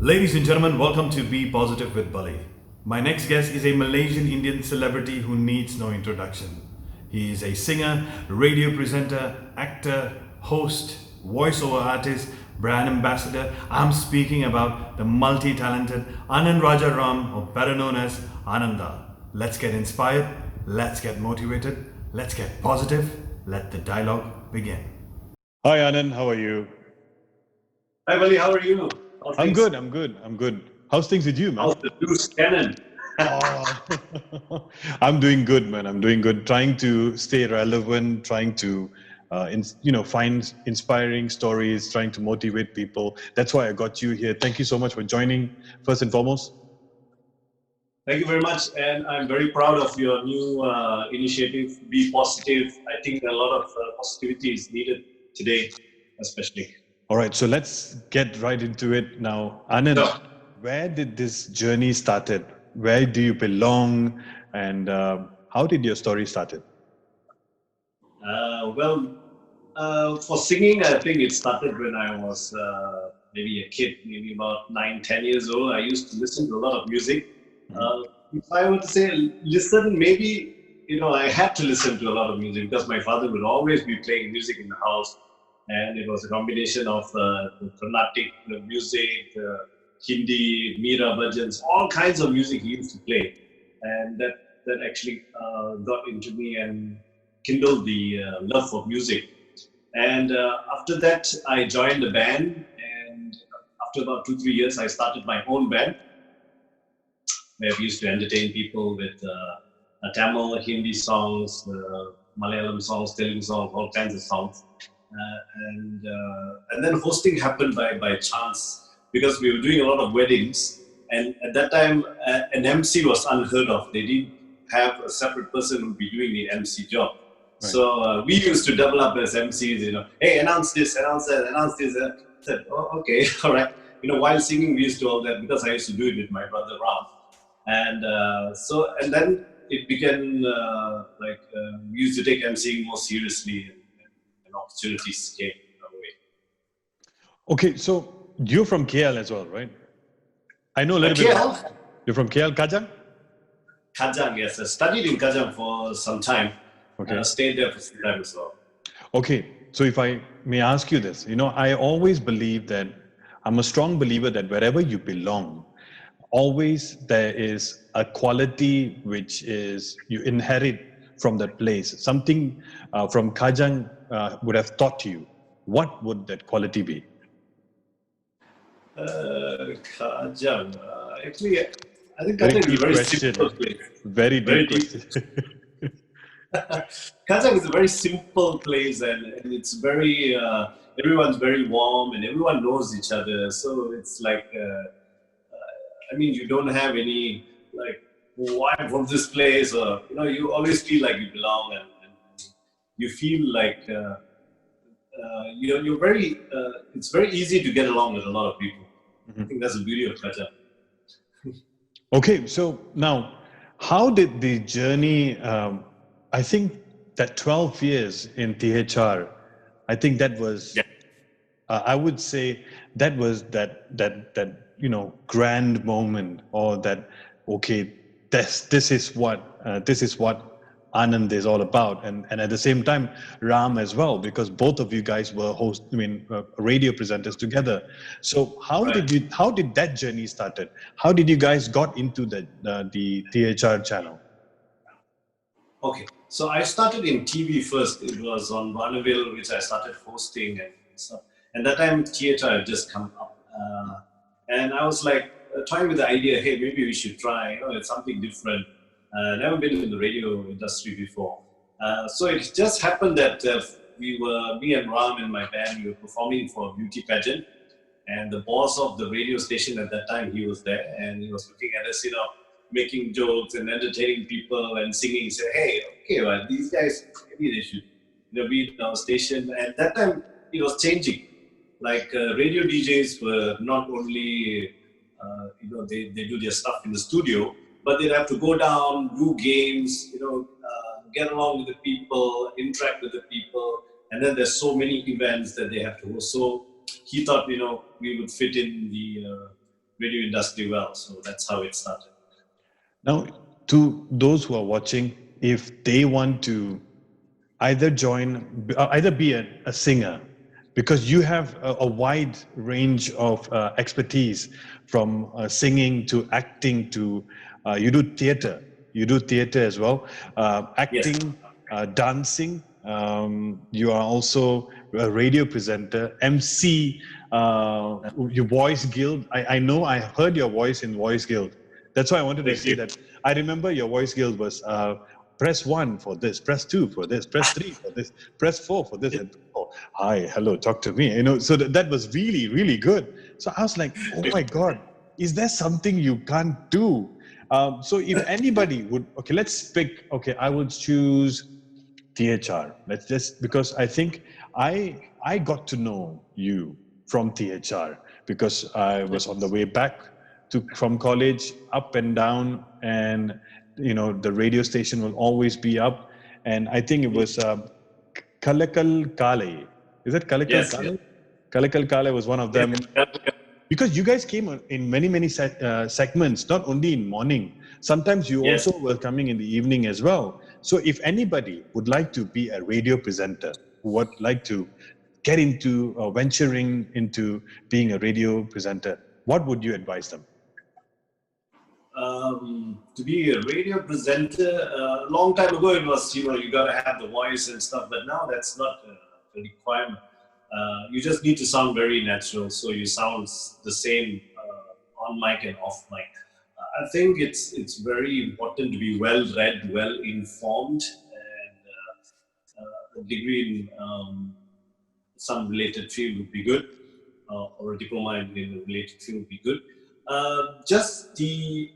Ladies and gentlemen, welcome to Be Positive with Bally. My next guest is a Malaysian Indian celebrity who needs no introduction. He is a singer, radio presenter, actor, host, voiceover artist, brand ambassador. I'm speaking about the multi-talented Anand Rajaram, or better known as Aanantha. Let's get inspired, let's get motivated, let's get positive, let the dialogue begin. Hi Anand, how are you? Hi, Bally. How are you? I'm good. How's things with you, man? How's the loose cannon? Oh. I'm doing good, man. I'm doing good. Trying to stay relevant, trying to, find inspiring stories, trying to motivate people. That's why I got you here. Thank you so much for joining, first and foremost. Thank you very much. And I'm very proud of your new initiative, Be Positive. I think a lot of positivity is needed today, especially. All right, so let's get right into it now. Anand, Sure. where did this journey started? Where do you belong? And how did your story started? For singing, I think it started when I was maybe a kid, maybe about 9, 10 years old. I used to listen to a lot of music. If I were to say listen, maybe, I had to listen to a lot of music because my father would always be playing music in the house. And it was a combination of the Carnatic music, Hindi, Meera Bhajans, all kinds of music he used to play. And that actually got into me and kindled the love for music. And after that, I joined the band. And after about 2, 3 years, I started my own band, where we used to entertain people with Tamil, Hindi songs, Malayalam songs, Telugu songs, all kinds of songs. And then hosting happened by chance because we were doing a lot of weddings, and at that time an MC was unheard of. They didn't have a separate person who would be doing the MC job. Right. So we used to double up as MCs. Hey, announce this, announce that, announce this. I said, oh, okay, all right. While singing, we used to all that because I used to do it with my brother Ram, and then it began we used to take MCing more seriously. And opportunities came our way. Okay, so you're from KL as well, right? I know a little bit. You're from KL, Kajang? Kajang, yes. I studied in Kajang for some time. Okay. Stayed there for some time as well. Okay, so if I may ask you this, I always believe that, I'm a strong believer that wherever you belong, always there is a quality which is you inherit from that place. Something from Kajang would have taught you. What would that quality be? Kajang. Actually, I think Kajang is a very simple place. Very deep question. Kajang is a very simple place, and it's very, everyone's very warm and everyone knows each other. So it's like, you don't have any, why I'm from this place, or, you always feel like you belong, and you feel like, you're very, it's very easy to get along with a lot of people. Mm-hmm. I think that's the beauty of Kajang. Okay, so now, how did the journey, I think that 12 years in THR, I think that was, yeah. I would say that was that grand moment, or that, okay, this is what Anand is all about, and at the same time Ram as well, because both of you guys were radio presenters together. So how did that journey started? How did you guys got into the THR channel? Okay, so I started in TV first. It was on Vaanavil, which I started hosting and stuff. And that time THR had just come up, and I was like trying with the idea, hey, maybe we should try. It's something different. Never been in the radio industry before. So it just happened that me and Ram and my band, we were performing for a beauty pageant. And the boss of the radio station at that time, he was there, and he was looking at us, making jokes and entertaining people and singing. He said, hey, okay, well, these guys, maybe they should be in our station. And that time, it was changing. Like radio DJs were not only, they do their stuff in the studio, but they'd have to go down, do games, get along with the people, interact with the people. And then there's so many events that they have to host. So he thought, we would fit in radio industry well. So that's how it started. Now, to those who are watching, if they want to either be a singer, because you have a wide range of expertise from singing to acting to you do theater as well, acting, dancing. You are also a radio presenter, MC, your voice guild. I know I heard your voice in Voice Guild. That's why I wanted to say that. I remember your voice guild was press 1 for this, press 2 for this, press 3 for this, press 4 for this. And, oh, hi, hello, talk to me. So that was really, really good. So I was like, oh my God, is there something you can't do? So if anybody would, okay, let's pick, okay, I would choose THR. Let's just, because I think I got to know you from THR because I was on the way back from college, up and down, and the radio station will always be up. And I think it was Kalakal Kale. Is that Kalakal Kale? Yes. Kalakal Kale was one of them. Because you guys came in many segments, not only in morning. Sometimes you also were coming in the evening as well. So if anybody would like to be a radio presenter, who would like to get into venturing into being a radio presenter, what would you advise them? To be a radio presenter, a long time ago it was, you got to have the voice and stuff, but now that's not a requirement. You just need to sound very natural, so you sound the same on mic and off mic. I think it's very important to be well read, well informed, and a degree in some related field would be good, or a diploma in a related field would be good. Just the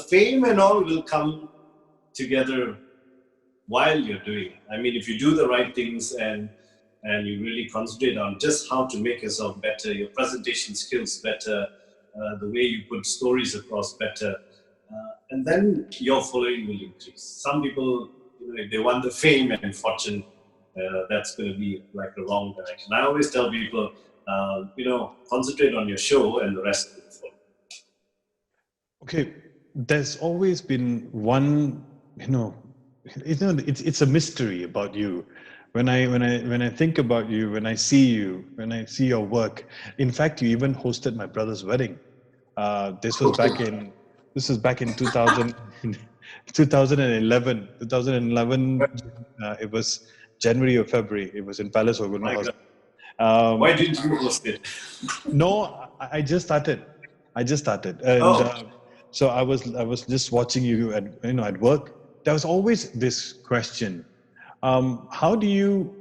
fame and all will come together while you're doing it. I mean, if you do the right things and you really concentrate on just how to make yourself better, your presentation skills better, the way you put stories across better, and then your following will increase. Some people, if they want the fame and fortune, that's going to be like the wrong direction. I always tell people, concentrate on your show and the rest will follow. Okay, there's always been one, it's a mystery about you. When I think about you, when I see you, when I see your work. In fact, you even hosted my brother's wedding. This was back in 2000, 2011. 2011. It was January or February. It was in Palace Oguna House. Why didn't you host it? No, I just started. And so I was just watching you at work. There was always this question: how do you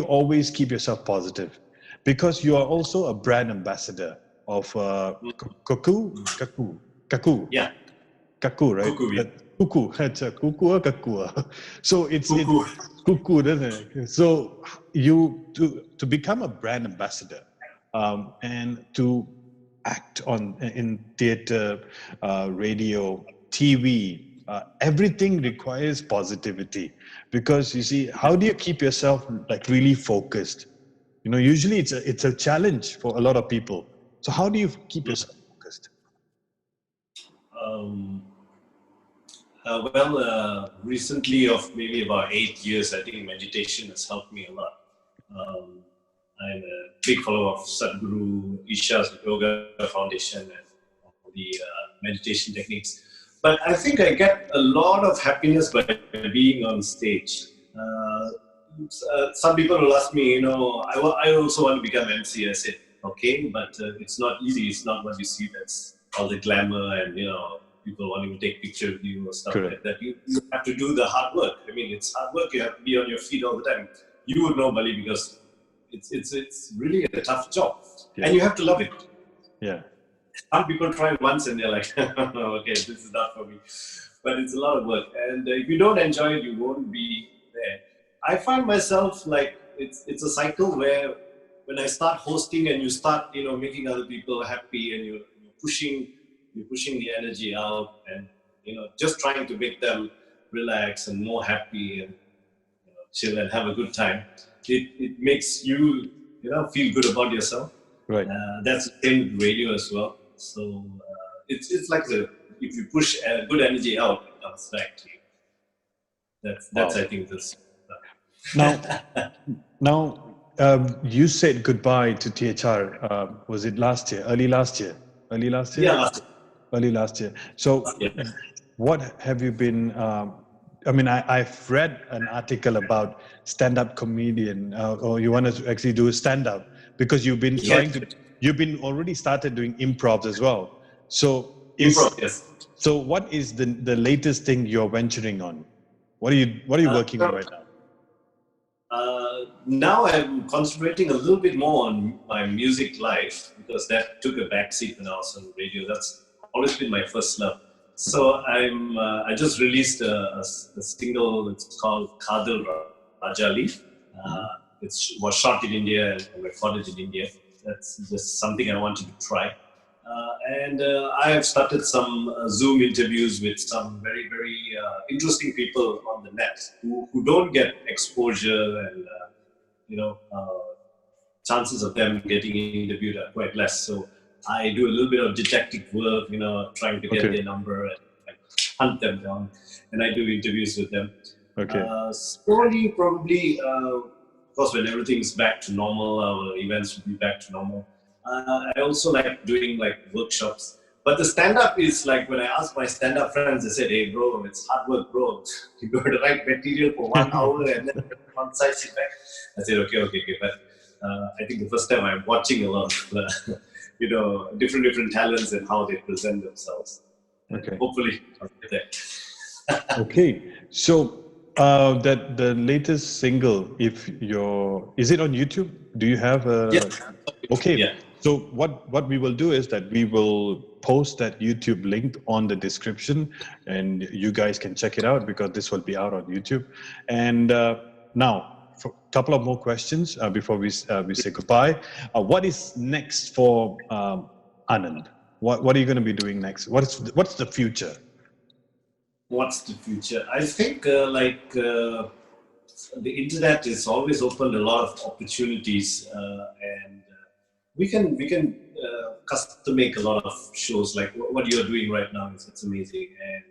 always keep yourself positive? Because you are also a brand ambassador of Kaku. Yeah. Kaku, right? Kuku, yeah. Kuku. It's a kuku or kakua. So it's kuku, doesn't it? So you to become a brand ambassador and to act in theater, radio, TV, everything requires positivity. Because you see, how do you keep yourself like really focused? Usually it's a challenge for a lot of people. So how do you keep yourself focused? Recently, of maybe about 8 years, I think meditation has helped me a lot. I'm a big follower of Sadhguru Isha's Yoga Foundation and the meditation techniques. But I think I get a lot of happiness by being on stage. Some people will ask me, I also want to become MC. I said, okay, but it's not easy. It's not what you see. That's all the glamour and, people wanting to take pictures of you or stuff like that. You have to do the hard work. I mean, it's hard work. You have to be on your feet all the time. You would know, Bally, because it's really a tough job. Yeah. And you have to love it. Yeah. Some people try once and they're like, okay, this is not for me. But it's a lot of work. And if you don't enjoy it, you won't be there. I find myself like it's a cycle where when I start hosting and you start, making other people happy and you're pushing the energy out and, just trying to make them relax and more happy and, chill and have a good time. It makes you, feel good about yourself. Right. That's the same with radio as well. So it's like if you push good energy out, it comes back to you. That's Wow. I think this. Now, you said goodbye to THR. Was it last year? Early last year? Early last year? Yeah, Early last year. So, what have you been? I mean, I've read an article about stand-up comedian, or you want to actually do a stand-up because you've been trying to. You've been already started doing improv as well. So, improv, yes. So, what is the latest thing you're venturing on? What are you working on right now? Now I'm concentrating a little bit more on my music life because that took a backseat when I was on radio. That's always been my first love. So I just released a single. It's called Kaadhal Raajali. It was shot in India and recorded in India. That's just something I wanted to try. And I have started some Zoom interviews with some very, very interesting people on the net who don't get exposure and, chances of them getting interviewed are quite less. So I do a little bit of detective work, trying to get their number and hunt them down. And I do interviews with them. Okay. Slowly, probably, of course, when everything's back to normal, our events will be back to normal. I also like doing workshops. But the stand-up is like when I ask my stand-up friends, they said, "Hey, bro, it's hard work, bro. You got to write material for 1 hour and then one size it back." I said, okay. But I think the first time I'm watching a lot of, different talents and how they present themselves. Okay. Hopefully, I'll get there. Okay. So that the latest single, is it on YouTube? Do you have a? Yes. Okay. Yeah. So what we will do is that we will post that YouTube link on the description, and you guys can check it out because this will be out on YouTube. And now, a couple of more questions before we say goodbye. What is next for Anand? What are you going to be doing next? What's the future? What's the future? I think the internet has always opened a lot of opportunities, and we can custom make a lot of shows like what you're doing right now. It's amazing, and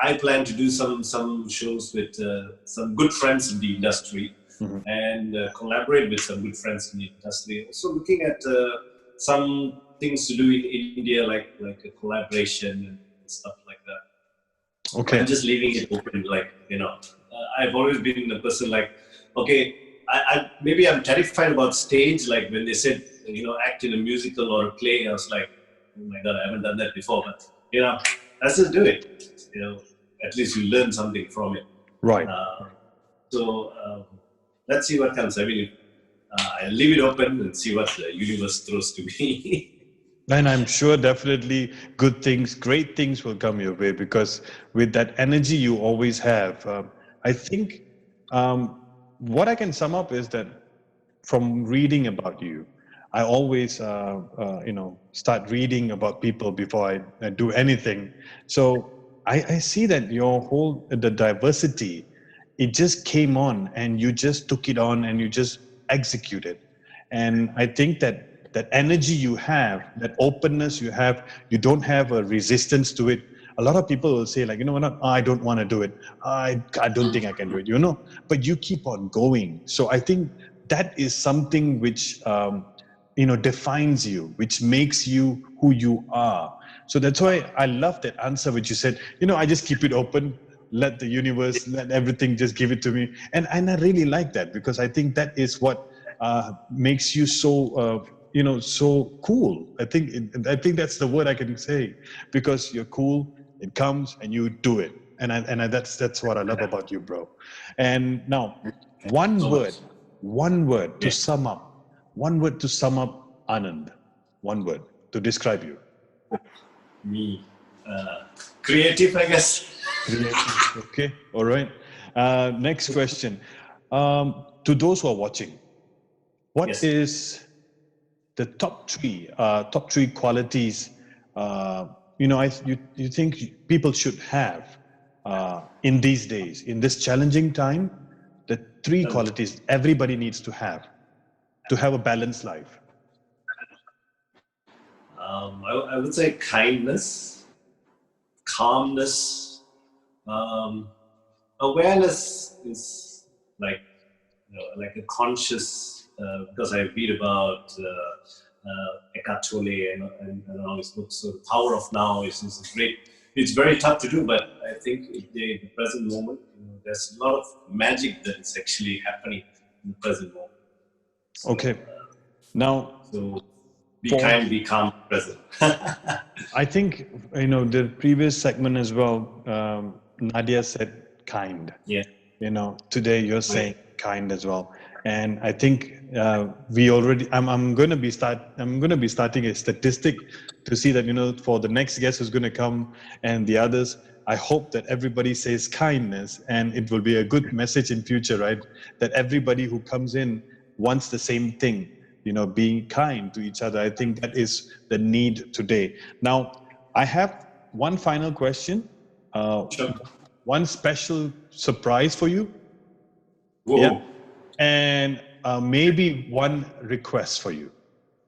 I plan to do some shows with some good friends in the industry, and collaborate with some good friends in the industry. Also looking at some things to do in India, like a collaboration and stuff like that. Okay. I'm just leaving it open, I've always been a person okay, maybe I'm terrified about stage, like when they said, act in a musical or a play, I was like, oh my God, I haven't done that before, but, let's just do it. At least you learn something from it. Right. So let's see what comes. I mean, I'll leave it open and see what the universe throws to me. And I'm sure definitely good things, great things will come your way because with that energy you always have, I think what I can sum up is that from reading about you, I always, start reading about people before I do anything. So I see that the diversity, it just came on and you just took it on and you just executed. And I think that energy you have, that openness you have, you don't have a resistance to it. A lot of people will say I don't want to do it. I don't think I can do it, but you keep on going. So I think that is something which, defines you, which makes you who you are. So that's why I love that answer, which you said, I just keep it open, let the universe, let everything just give it to me. And I really like that because I think that is what makes you so, so cool. I think that's the word I can say because you're cool. It comes and you do it, and that's what I love about you, bro. And now, one word to sum up Anand. One word to describe you. Me, creative, I guess. Creative. Okay. All right. Next question. To those who are watching, what is the top three qualities you think people should have in these days, in this challenging time, the three qualities everybody needs to have a balanced life? I would say kindness, calmness, awareness is like like a conscious, because I read about Eckhart Tolle and all his books. So the power of now is great. It's very tough to do, but I think in the present moment, there's a lot of magic that is actually happening in the present moment. So, Okay. Now, so be kind, be calm, present. I think, the previous segment as well, Nadia said kind. Yeah. Today you're saying kind as well. And I think we already, I'm going to be starting a statistic to see that, for the next guest who's going to come and the others, I hope that everybody says kindness, and it will be a good message in future, right? That everybody who comes in wants the same thing, being kind to each other. I think that is the need today. Now, I have one final question. Sure. One special surprise for you. Whoa. Yeah. And maybe one request for you.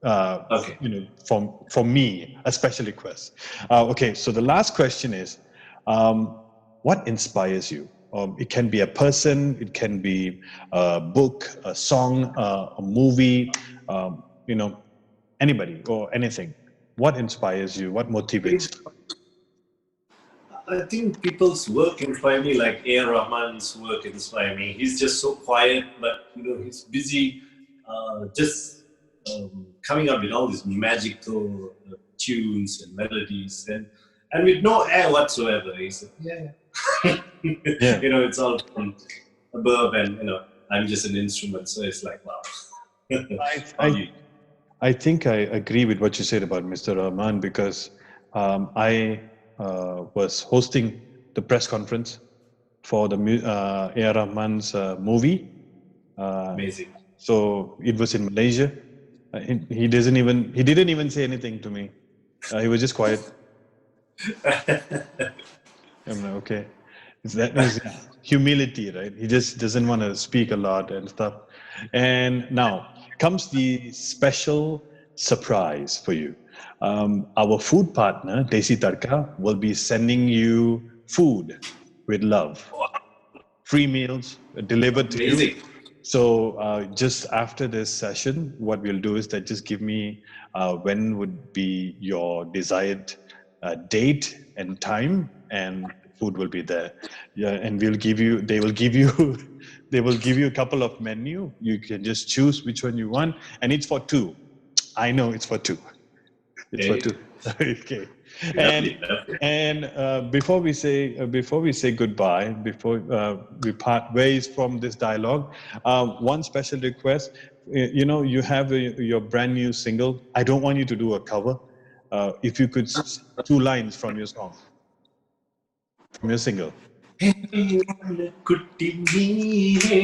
Okay. From me, a special request. Okay, so the last question is, what inspires you? It can be a person, it can be a book, a song, a movie, anybody or anything. What inspires you? What motivates you? I think people's work inspire me, like A.R. Rahman's work inspire me. He's just so quiet, but he's busy, just coming up with all these magical tunes and melodies, and with no air whatsoever. He said, yeah. Yeah. It's all from above, and I'm just an instrument. So it's like, wow. I think I agree with what you said about Mr. Rahman, because I was hosting the press conference for the A.R. Rahman's movie. Amazing. So it was in Malaysia. He didn't even say anything to me. He was just quiet. I'm like, okay. That is humility, right? He just doesn't want to speak a lot and stuff. And now comes the special surprise for you. Our food partner, Desi Tarka, will be sending you food with love. Free meals delivered to you. So just after this session, what we'll do is that just give me when would be your desired date and time, and food will be there. Yeah, and they will give you a couple of menu. You can just choose which one you want, and it's for two. I know it's for two. It's for two. Okay. And before we say goodbye, before we part ways from this dialogue, one special request. You have your brand new single. I don't want you to do a cover. If you could, 2 lines from your song, from your single. குட்டி நீரே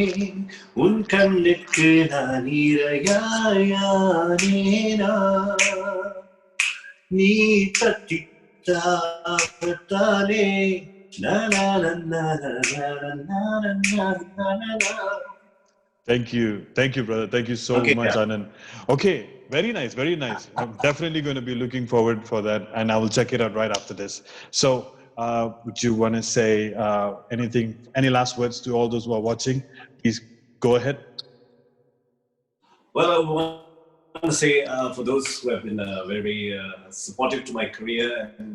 உன் கண்ணுக்கு நான் இரையாயானேனா நீ தட்டித்தானே Thank you, brother. Thank you so much, Anand. Okay, very nice, very nice. I'm definitely going to be looking forward for that, and I will check it out right after this. So, would you want to say anything? Any last words to all those who are watching? Please go ahead. Well, I want to say for those who have been very supportive to my career, and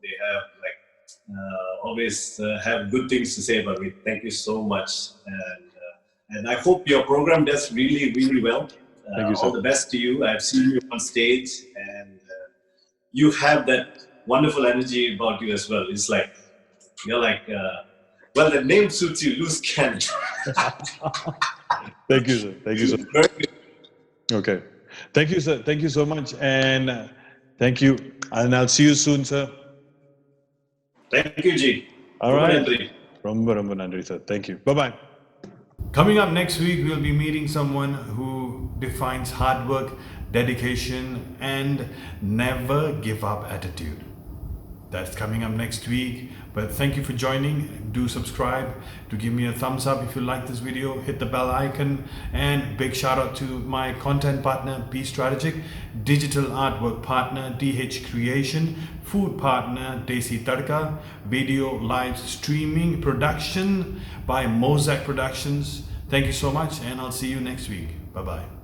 they have always have good things to say about me. Thank you so much, and I hope your program does really, really well. Thank you, sir. All the best to you. I've seen you on stage, and you have that wonderful energy about you as well. It's like you're like, well, the name suits you, loose cannon. Thank you, sir. Thank you, sir. Okay. Thank you, sir. Thank you so much, and thank you. And I'll see you soon, sir. Thank you, G. All right. Romba Nandri, sir. Thank you. Bye-bye. Coming up next week, we'll be meeting someone who defines hard work, dedication, and never give up attitude. That's coming up next week. But thank you for joining. Do subscribe. Do give me a thumbs up if you like this video. Hit the bell icon. And big shout out to my content partner, Be Strategic, digital artwork partner, DH Creation, food partner, Desi Tadka, video live streaming production by Mosaic Productions. Thank you so much, and I'll see you next week. Bye-bye.